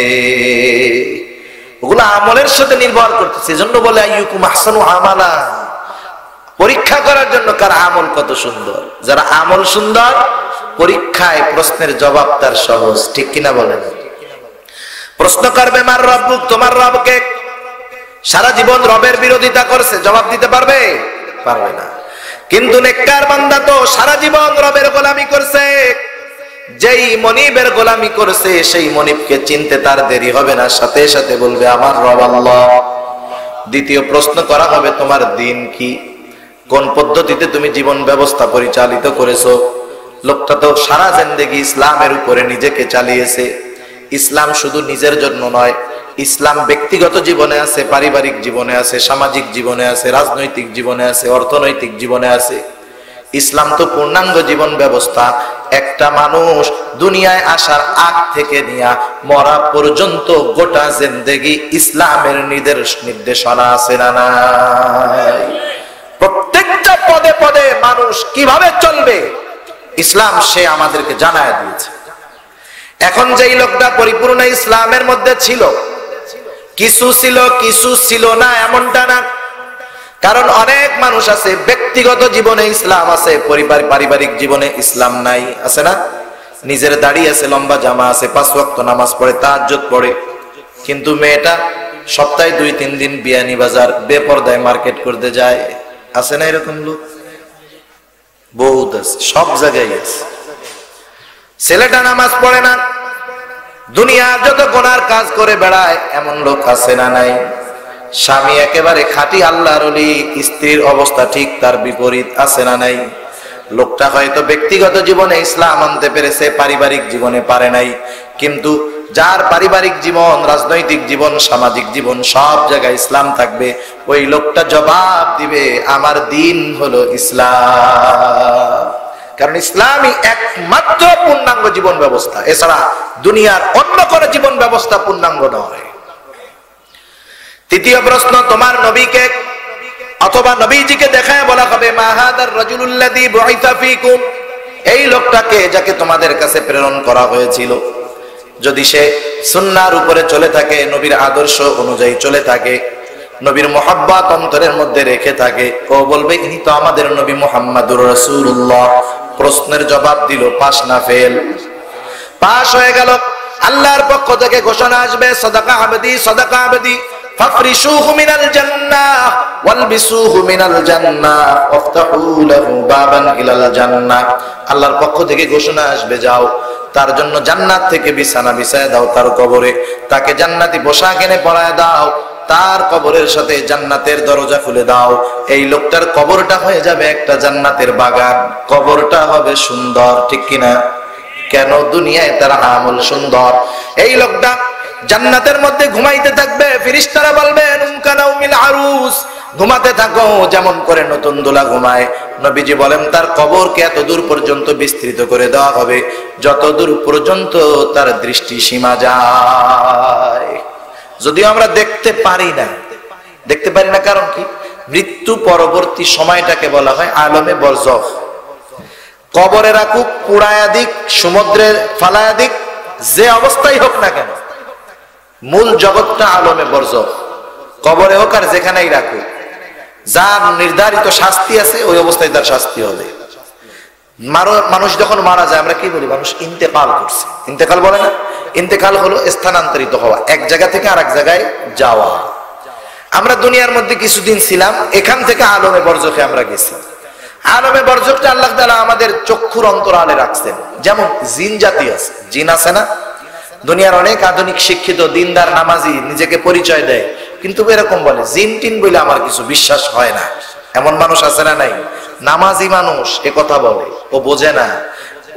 ওগুলো আমলের সাথে নির্ভর করতেছে। এজন্য বলে আইয়ুকুম আহসানু আমালা, পরীক্ষা করার জন্য কার আমল কত সুন্দর। যারা আমল সুন্দর, পরীক্ষায় প্রশ্নের জবাব তার সহজ, ঠিক কিনা বলেন? প্রশ্ন করবে, মার রব্বুক, তোমার রবকে। সারা জীবন রবের বিরোধিতা করছে, জবাব দিতে পারবে? পারবে না। কিন্তু নেককার বান্দা তো সারা জীবন রবের গোলামি করছে। যেই মনিবের গোলামি করছে সেই মনিবকে চিনতে তার দেরি হবে না, সাথে সাথে বলবে আমার রব আল্লাহ। দ্বিতীয় প্রশ্ন করা হবে, তোমার দিন কি? কোন পদ্ধতিতে তুমি জীবন ব্যবস্থা পরিচালিত করেছো? লোকটা তো সারা জিন্দেগি ইসলামের উপরে নিজেকে চালিয়েছে। ইসলাম শুধু নিজের জন্য নয়, ইসলাম ব্যক্তিগত জীবনে আছে, পারিবারিক জীবনে আছে, সামাজিক জীবনে আছে, রাজনৈতিক জীবনে আছে, অর্থনৈতিক জীবনে আছে। ইসলাম তো পূর্ণাঙ্গ জীবন ব্যবস্থা। একটা মানুষ দুনিয়ায় আসার আগ থেকে নিয়ে মরা পর্যন্ত গোটা জিন্দেগি ইসলামের নির্দেশনা আছে না নাই? প্রত্যেকটা পদে পদে মানুষ কিভাবে চলবে ইসলাম সে আমাদেরকে জানায় দিয়েছে। এখন যেই লোকটা পরিপূর্ণ ইসলামের মধ্যে ছিল, কিছু ছিল কিছু ছিল না এমনটা না। কারণ অনেক মানুষ আছে ব্যক্তিগত জীবনে ইসলাম আছে, পারিবারিক জীবনে ইসলাম নাই, আছে না? নিজের দাড়ি আছে, লম্বা জামা আছে, 5 ওয়াক্ত নামাজ পড়ে, তাহাজ্জুদ পড়ে, কিন্তু মেয়েটা সপ্তাহে 2-3 দিন বিয়ানি বাজার বেপরদায় মার্কেট করতে যায়, আছে না এরকম লোক? বহুত আছে, সব জায়গায় আছে। ছেলেটা নামাজ পড়ে না, দুনিয়ার যত গুনার কাজ করে বেড়ায়, এমন লোক আছে না নাই? স্বামী একেবারে খাঁটি আল্লাহর ওলি, স্ত্রীর অবস্থা ঠিক তার বিপরীত, আছে না নাই? লোকটা হয়তো ব্যক্তিগত জীবনে ইসলাম আনতে পেরেছে, পারিবারিক জীবনে পারে নাই। কিন্তু যার পারিবারিক জীবন, রাজনৈতিক জীবন, সামাজিক জীবন সব জায়গায় ইসলাম থাকবে, ওই লোকটা জবাব দিবে আমার দিন হলো ইসলাম। কারণ ইসলামই একমাত্র পূর্ণাঙ্গ জীবন ব্যবস্থা, এছাড়া দুনিয়ার অন্য কোনো জীবন ব্যবস্থা পূর্ণাঙ্গ নয়। তৃতীয় প্রশ্ন, তোমার নবীকে অথবা নবীজিকে দেখায় বলা হবে মা হাদার রাজুলুল্লাযী বুইসা ফীকুম, এই লোকটাকে যাকে তোমাদের কাছে প্রেরণ করা হয়েছিল। যদি সে সুন্নাহর উপরে চলে থাকে, নবীর আদর্শ অনুযায়ী চলে থাকে, নবীর মুহাব্বত অন্তরের মধ্যে রেখে থাকে, ও বলবে ইনি তো আমাদের নবী মুহাম্মাদুর রাসূলুল্লাহ। প্রশ্নের জবাব দিল পাস না ফেল? পাস হয়ে গেল। আল্লাহর পক্ষ থেকে ঘোষণা আসবে সাদাকা আবদি সাদাকা আবদি ফাফরিশুহু মিনাল জান্নাহ ওয়ালবিসুহু মিনাল জান্নাহ ওয়াফতাহু লাহু বাবান ইলাল জান্নাহ। আল্লাহর পক্ষ থেকে ঘোষণা আসবে, যাও তার জন্য জান্নাত থেকে বিছানা বিছায় দাও তার কবরে, তাকে জান্নাতি পোশাক এনে পরায় দাও, তার কবরের সাথে জান্নাতের দরজা খুলে দাও। এই লোকটার কবরটা হয়ে যাবে একটা জান্নাতের বাগান, কবরটা হবে সুন্দর, ঠিক কিনা? কেন? দুনিয়ায় তার আমল সুন্দর। এই লোকটা জান্নাতের মধ্যে ঘুমাইতে থাকবে, ফেরেশতারা বলবেন উমকানাউমিল আরুস, ঘুমাতে থাকো যেমন করে নতুন দোলা ঘুমায়। নবীজি বলেন তার কবরকে এত দূর পর্যন্ত বিস্তৃত করে দেওয়া হবে যত দূর পর্যন্ত তার দৃষ্টি সীমা যায়। যদিও আমরা দেখতে পারি না, কারণ কি? মৃত্যু পরবর্তী সময়টাকে বলা হয় আলমে বরজখ। কবরে রাখুক, পুড়ায়া দিক, সমুদ্রে ফালায়া দিক, যে অবস্থাই হোক না কেন, মূল জগৎটা আলমে বরজখ। কবরে হোক আর যেখানেই রাখুক, যার নির্ধারিত শাস্তি আছে ওই অবস্থায় তার শাস্তি হবে। মানুষ যখন মারা যায় আমরা কি বলি? মানুষ ইন্তেকাল করছে। ইন্তেকাল বলে না? ইন্তেকাল হলো স্থানান্তরিত হওয়া, এক জায়গা থেকে আরেক জায়গায় যাওয়া। আমরা দুনিয়ার মধ্যে কিছুদিন ছিলাম, এখান থেকে আলমে বরজখে আমরা গেছি। আলমে বরজখটা আল্লাহ তাআলা আমাদের চক্ষুর অন্তরালে রাখছেন। যেমন জিন জাতি আছে, জিন আছে না? দুনিয়ার অনেক আধুনিক শিক্ষিত দিনদার নামাজি নিজেকে পরিচয় দেয়, কিন্তু এরকম বলে জিন টিন বলে আমার কিছু বিশ্বাস হয় না। এমন মানুষ আছে না নাই? নামাজি মানুষ এ কথা বলে, ও বোঝে না।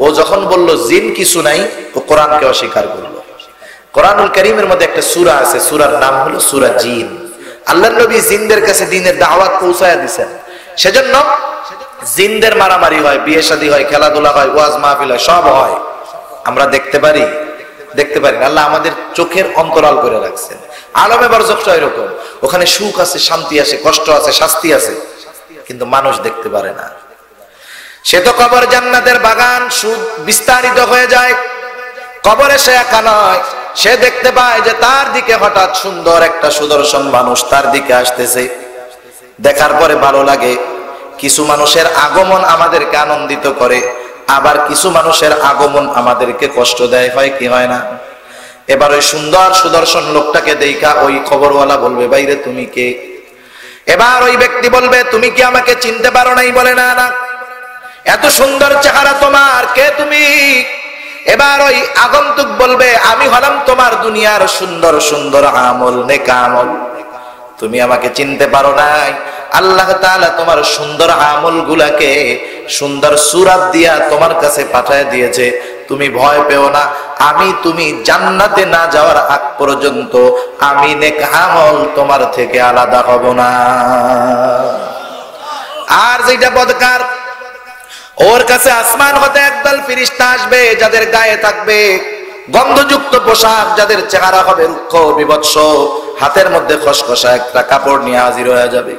ও যখন বলল জিন কিছু নাই, ও কোরআনকে অস্বীকার করলো। কোরআনুল কারীমের মধ্যে একটা সূরা আছে, সূরার নাম হলো সূরা জিন। আল্লাহর নবী জিনদের কাছে দ্বীনের দাওয়াত পৌঁছায়া দিয়েছেন। সেজন্য জিনদের মারামারি হয়, বিয়ে শাদী হয়, খেলাধুলা হয়, ওয়াজ মাহফিল হয়, সব হয়। আমরা দেখতে পারি না। আল্লাহ আমাদের চোখের অন্তরাল করে রাখছেন। আলমে বরজখটা এরকম, ওখানে সুখ আছে, শান্তি আছে, কষ্ট আছে, শাস্তি আছে, কিন্তু মানুষ দেখতে পারে না। সে তো কবর জান্নাতের বাগান, সুখ বিস্তারিত হয়ে যায়। কবরে সে একা নয়, সে দেখতে পায় যে তার দিকে হঠাৎ সুন্দর একটা সুদর্শন মানুষ তার দিকে আসতেছে। দেখার পরে ভালো লাগে। কিছু মানুষের আগমন আমাদেরকে আনন্দিত করে, আবার কিছু মানুষের আগমন আমাদেরকে কষ্ট দেয়, হয় কি হয় না? এবার ওই সুন্দর সুদর্শন লোকটাকে দেখা ওই খবরওয়ালা বলবে, বাইরে তুমি কে? এবার ওই ব্যক্তি বলবে, তুমি কি আমাকে চিনতে পারো নাই? বলে, না না, এত সুন্দর চেহারা তোমার, কে তুমি? এবার ওই আগন্তুক বলবে, আমি হলাম তোমার দুনিয়ার সুন্দর সুন্দর আমল, নেক আমল, তুমি আমাকে চিনতে পারো নাই। আল্লাহ তাআলা তোমার সুন্দর আমল গুলাকে সুন্দর সূরাত দিয়া তোমার কাছে পাঠায় দিয়েছে। তুমি ভয় পেও না, আমি তুমি জান্নাতে না যাওয়ার আগ পর্যন্ত আমি নেক আমল তোমার থেকে আলাদা হব না। আর যেটা বদকার, ওর কাছে আসমান হতে একদল ফেরেশতা আসবে, যাদের গায়ে থাকবে গন্ধযুক্ত পোশাক, যাদের চেহারা হবে রুক্ষ বিভৎস, হাতের মধ্যে খসখসা একটা কাপড় নিয়ে হাজির হয়ে যাবে।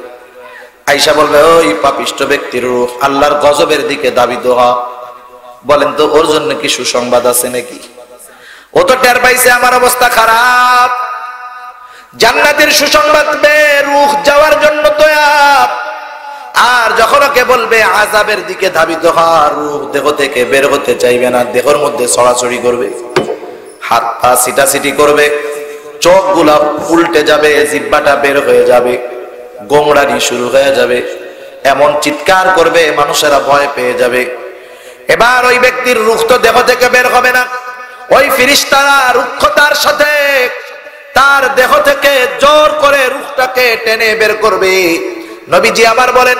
আয়েশা বলবে, ওই পাপিষ্ঠ ব্যক্তির রূহ আল্লাহর গজবের দিকে ধাবিত হয়। বলেন তো, ওর জন্য কি সুসংবাদ আছে নাকি? ও তো টের পাইছে আমার অবস্থা খারাপ। জান্নাতের সুসংবাদ পেয়ে রূহ যাওয়ার জন্য তৈয়ার। আর যখন ওকে বলবে আযাবের দিকে ধাবিত হওয়ার, রূহ দেহ থেকে বের হতে চাইবে না, দেহের মধ্যে ছড়াছড়ি করবে, হাত পা সিটাসিটি করবে, চোখগুলা উল্টে যাবে, জিহ্বাটা বের হয়ে যাবে, গোমড়ানি শুরু হয়ে যাবে, এমন চিৎকার করবে মানুষেরা ভয় পেয়ে যাবে। এবার ওই ব্যক্তির রূহ তো দেহ থেকে বের হবে না, ওই ফেরেশতারা রুক্ষতার সাথে তার দেহ থেকে জোর করে রূহটাকে টেনে বের করবে। নবীজি আবার বলেন,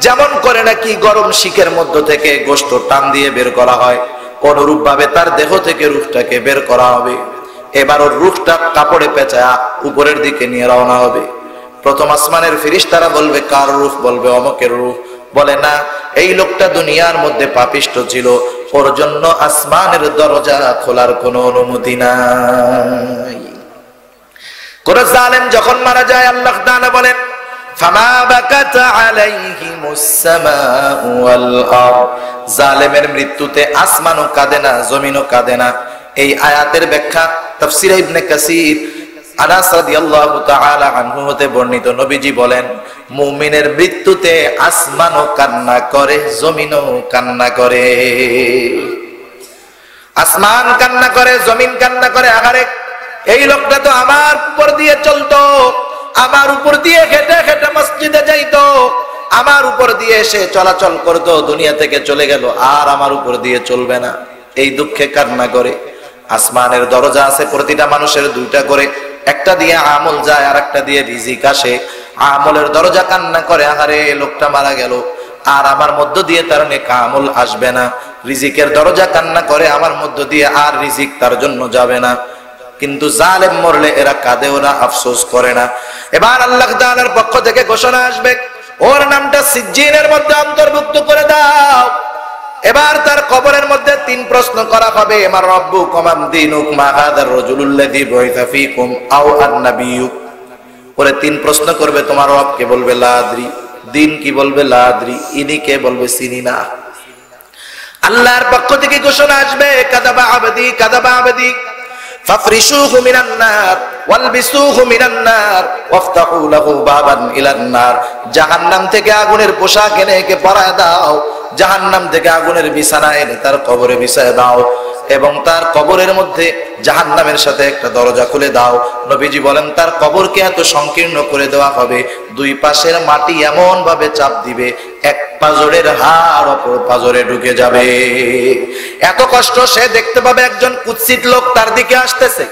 যেমন করে নাকি গরম শিকের মধ্য থেকে গোশত টান দিয়ে বের করা হয়, অনুরূপ ভাবে তার দেহ থেকে রূহটাকে বের করা হবে। এবার ওর রূহটা কাপড়ে পেঁচায়া উপরের দিকে নিয়ে রওনা হবে। প্রথম আসমানের ফেরেশতারা বলবে, কার রূহ? বলবে, অমকের রূহ। বলে, না, এই লোকটা দুনিয়ার মধ্যে পাপিষ্ঠ ছিল, ওর জন্য আসমানের দরজা খোলার কোনো অনুমতি নাই। কোন জালেম যখন মারা যায়, আল্লাহ তাআলা বলেন, ফামা বাকাত আলাইহিমুস সামাউ ওয়াল আরদ, জালেমের মৃত্যুতে আসমানও কাঁদে না, জমিনও কাঁদে না। এই আয়াতের ব্যাখ্যা তাফসীরে ইবনে কাসির, আনাস রাদিয়াল্লাহু তাআলা আনহু হতে বর্ণিত, নবীজি বলেন, মুমিনের মৃত্যুতে আসমানও কান্না করে, জমিনও কান্না করে। আসমান কান্না করে, জমিন কান্না করে, আহারে এই লোকটা তো আমার উপর দিয়ে চলতো, আমার উপর দিয়ে হেঁটে হেঁটে মসজিদে যাইতো, আমার উপর দিয়ে এসে চলাচল করতো, দুনিয়া থেকে চলে গেল, আর আমার উপর দিয়ে চলবে না, এই দুঃখে কান্না করে। আসমানের দরজা আছে প্রতিটা মানুষের দুইটা করে, একটা দিয়ে আমল যায় আর একটা দিয়ে রিজিক আসে। আমলের দরজা কান্না করে, আহারে লোকটা মারা গেল, আর আমার মধ্য দিয়ে তার নেক আমল আসবে না। রিজিকের দরজা কান্না করে, আমার মধ্য দিয়ে আর রিজিক তার জন্য যাবে না। কিন্তু জালেম মরলে এরা কাঁদেও না, আফসোস করে না। এবার আল্লাহ তাআলার পক্ষ থেকে ঘোষণা আসবে, ওর নামটা সিজ্জিনের মধ্যে অন্তর্ভুক্ত করে দাও। এবার তার কবরের মধ্যে 3 প্রশ্ন করা হবে, মা রাব্বুকুম মা দীনুকুম মা হাযার রাজুলুল্লাযী বুইসা ফীকুম আও আন-নাবিয়্যু। পরে 3 প্রশ্ন করবে, তোমার রব কে? বলবে লা আদরি। দিন কি? বলবে লা আদরি। ইনি কে? বলবে চিনি না। আল্লাহর পক্ষ থেকে ঘোষণা আসবে, কাযাবা আবদি কাযাবা আবদি ফাফরিশুহু মিনান নার ওয়ালবিসুহু মিনান নার ওয়াফতাহু লাহু বাবান ইলান নার। জাহান্নাম থেকে আগুনের পোশাক এনে একে পরায় দাও, জাহান্নাম থেকে আগুনের বিছানা এনে তার কবরে বিছায় দাও, এবং তার কবরের মধ্যে জাহান্নামের সাথে একটা দরজা খুলে দাও। নবীজি বলেন, তার কবরকে এত সংকীর্ণ করে দেওয়া হবে, 2 পাশের মাটি এমন ভাবে চাপ দিবে, এক পাজরের হাড় অপর পাজরে ঢুকে যাবে। এত কষ্ট সে দেখতে পাবে, একজন কুৎসিত লোক তার দিকে আসতেছে,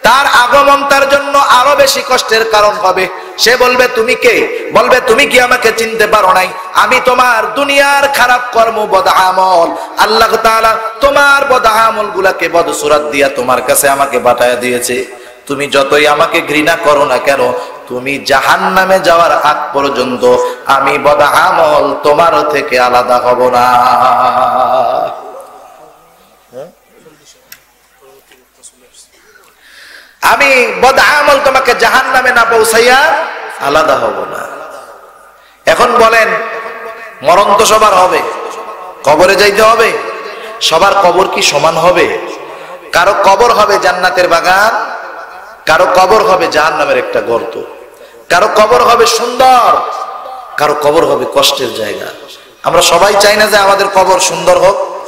তার আগমন তার জন্য আরো বেশি কষ্টের কারণ হবে। সে বলবে, তুমি কে? বলবে, তুমি কি আমাকে চিনতে পারো নাই? আমি তোমার দুনিয়ার খারাপ কর্ম, বদ আমল, আল্লাহ তাআলা তোমার বদ আমল গুলাকে বদসুরাত দিয়া তোমার কাছে আমাকে পাঠায় দিয়েছে। তুমি যতই আমাকে ঘৃণা করো না কেন, তুমি জাহান্নামে যাওয়ার আগ পর্যন্ত আমি বদ আমল তোমার থেকে আলাদা হব না। আমি বদ আমল তোমাকে জাহান্নামে না পৌঁছাইয়া আলাদা হব না। এখন বলেন, মরণ তো সবার হবে, কবরে যাইতে হবে, সবার কবর কি সমান হবে? কারো কবর হবে জান্নাতের বাগান, কারো কবর হবে জাহান্নামের একটা গর্ত, কারো কবর হবে সুন্দর, কারো কবর হবে কষ্টের জায়গা। আমরা সবাই চাই না যে আমাদের কবর সুন্দর হোক,